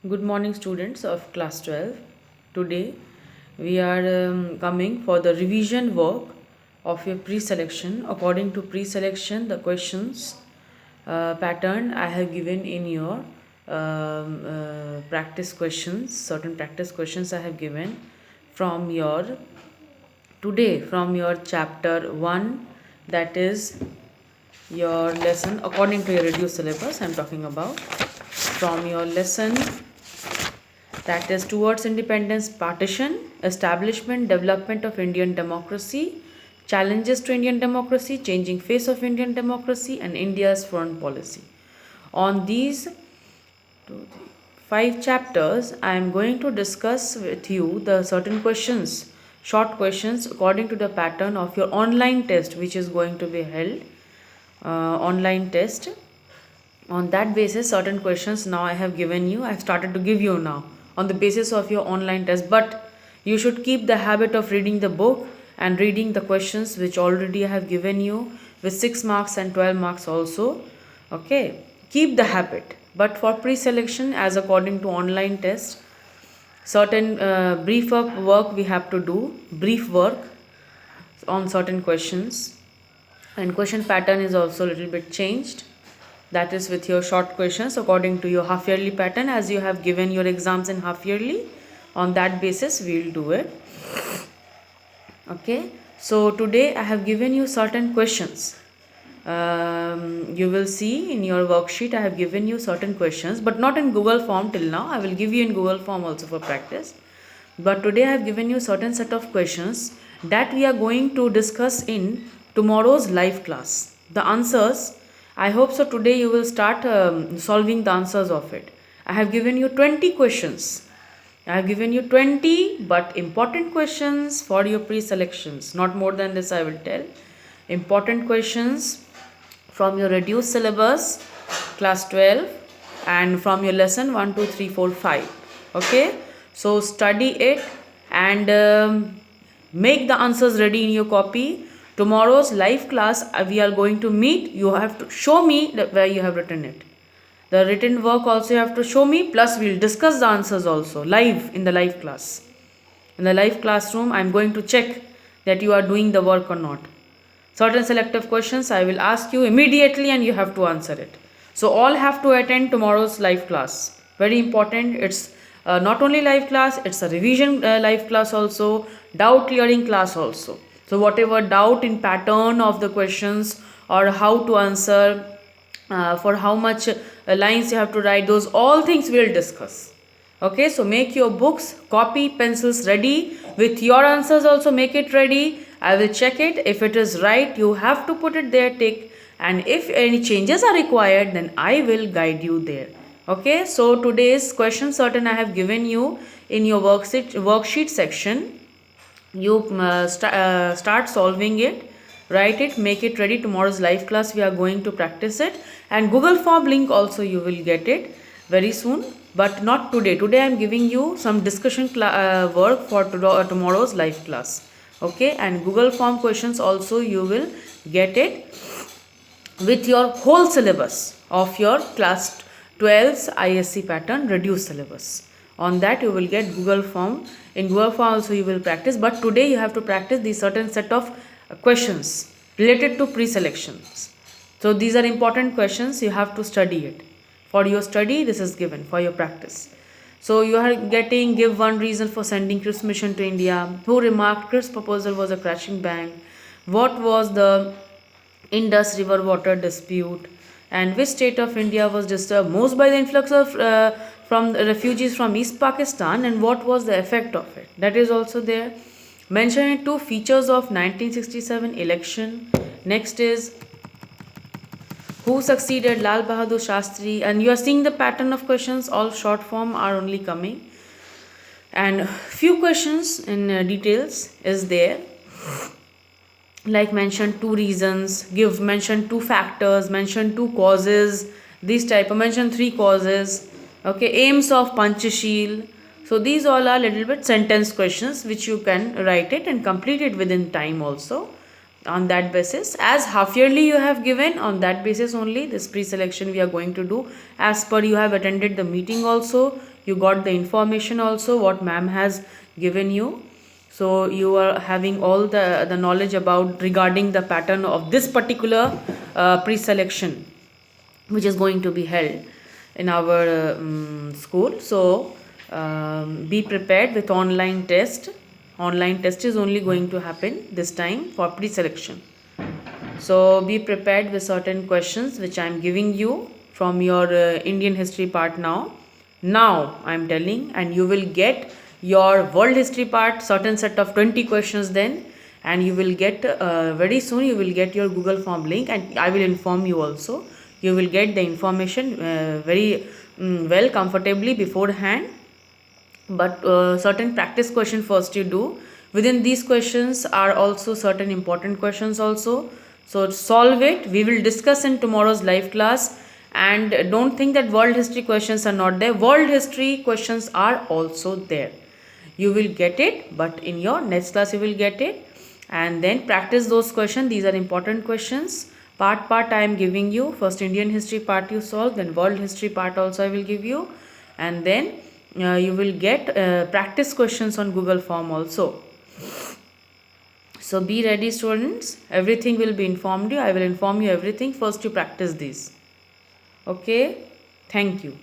Good morning, students of class 12. Today we are coming for the revision work of your pre-selection. According to pre-selection, the questions pattern I have given in your practice questions, certain practice questions I have given from your today from your chapter 1, that is your lesson according to your reduced syllabus. I'm talking about from your lesson, that is towards independence, partition, establishment, development of Indian democracy, challenges to Indian democracy, changing face of Indian democracy, and India's foreign policy. On these 5 chapters, I am going to discuss with you the certain questions, short questions according to the pattern of your online test, which is going to be held online test. On that basis, certain questions now I have given you, I've started to give you now on the basis of your online test. But you should keep the habit of reading the book and reading the questions which already I have given you with 6 marks and 12 marks also. Okay, keep the habit. But for pre-selection, as according to online test, certain brief up work we have to do, brief work on certain questions, and question pattern is also a little bit changed. That is with your short questions according to your half yearly pattern, as you have given your exams in half yearly. On that basis we will do it. Okay, so today I have given you certain questions. You will see in your worksheet I have given you certain questions, but not in Google form till now. I will give you in Google form also for practice. But today I have given you certain set of questions that we are going to discuss in tomorrow's live class. The answers, I hope so today you will start solving the answers of it. I have given you 20 questions. I have given you 20 but important questions for your pre-selections. Not more than this I will tell. Important questions from your reduced syllabus, class 12, and from your lesson 1, 2, 3, 4, 5. Okay, so study it and make the answers ready in your copy. Tomorrow's live class we are going to meet. You have to show me where you have written it. The written work also you have to show me, plus we'll discuss the answers also live in the live class. In the live classroom I am going to check that you are doing the work or not. Certain selective questions I will ask you immediately and you have to answer it. So all have to attend tomorrow's live class. Very important. It's not only live class, it's a revision live class also, doubt clearing class also. So whatever doubt in pattern of the questions or how to answer, for how much lines you have to write, those all things we'll discuss. Okay, so make your books, copy, pencils ready. With your answers also make it ready. I will check it. If it is right, you have to put it there, tick. And if any changes are required, then I will guide you there. Okay, so today's question certain I have given you in your worksheet section. You start solving it, write it, make it ready. Tomorrow's live class we are going to practice it, and Google form link also you will get it very soon, but not today. Today I am giving you some discussion work for tomorrow's live class. Okay, and Google form questions also you will get it with your whole syllabus of your class 12's ISC pattern reduced syllabus. On that you will get Google form. In Google form also you will practice, but today you have to practice the certain set of questions related to pre-selections. So these are important questions, you have to study it. For your study this is given for your practice. So you are getting, give one reason for sending Cripps mission to India. Who remarked Cripps proposal was a crashing bank? What was the Indus River water dispute? And which state of India was disturbed most by the influx of from refugees from East Pakistan, and what was the effect of it? That is also there. Mentioning 2 features of 1967 election. Next is who succeeded Lal Bahadur Shastri, and you are seeing the pattern of questions, all short form are only coming, and few questions in details is there, like mention 2 reasons, give mention 2 factors, mention 2 causes, this type of mention 3 causes. Okay, aims of Panchasheel. So these all are little bit sentence questions which you can write it and complete it within time also. On that basis, as half yearly you have given, on that basis only this pre-selection we are going to do. As per you have attended the meeting also, You got the information also what ma'am has given you. So you are having all the knowledge about regarding the pattern of this particular pre-selection which is going to be held in our school. So be prepared with online test. Online test is only going to happen this time for pre-selection. So be prepared with certain questions which I am giving you from your Indian history part now. Now I am telling, and you will get your world history part, certain set of 20 questions then, and you will get very soon you will get your Google form link, and I will inform you also. You will get the information very well comfortably beforehand, but certain practice question first you do. Within these questions are also certain important questions also, so solve it. We will discuss in tomorrow's live class. And don't think that world history questions are not there. World history questions are also there. You will get it, but in your next class you will get it. And then practice those questions. These are important questions. Part I am giving you. First Indian history part you solve, then world history part also I will give you, and then you will get practice questions on Google form also. So be ready, students. Everything will be informed you. I will inform you everything. First you practice these. Okay. Thank you.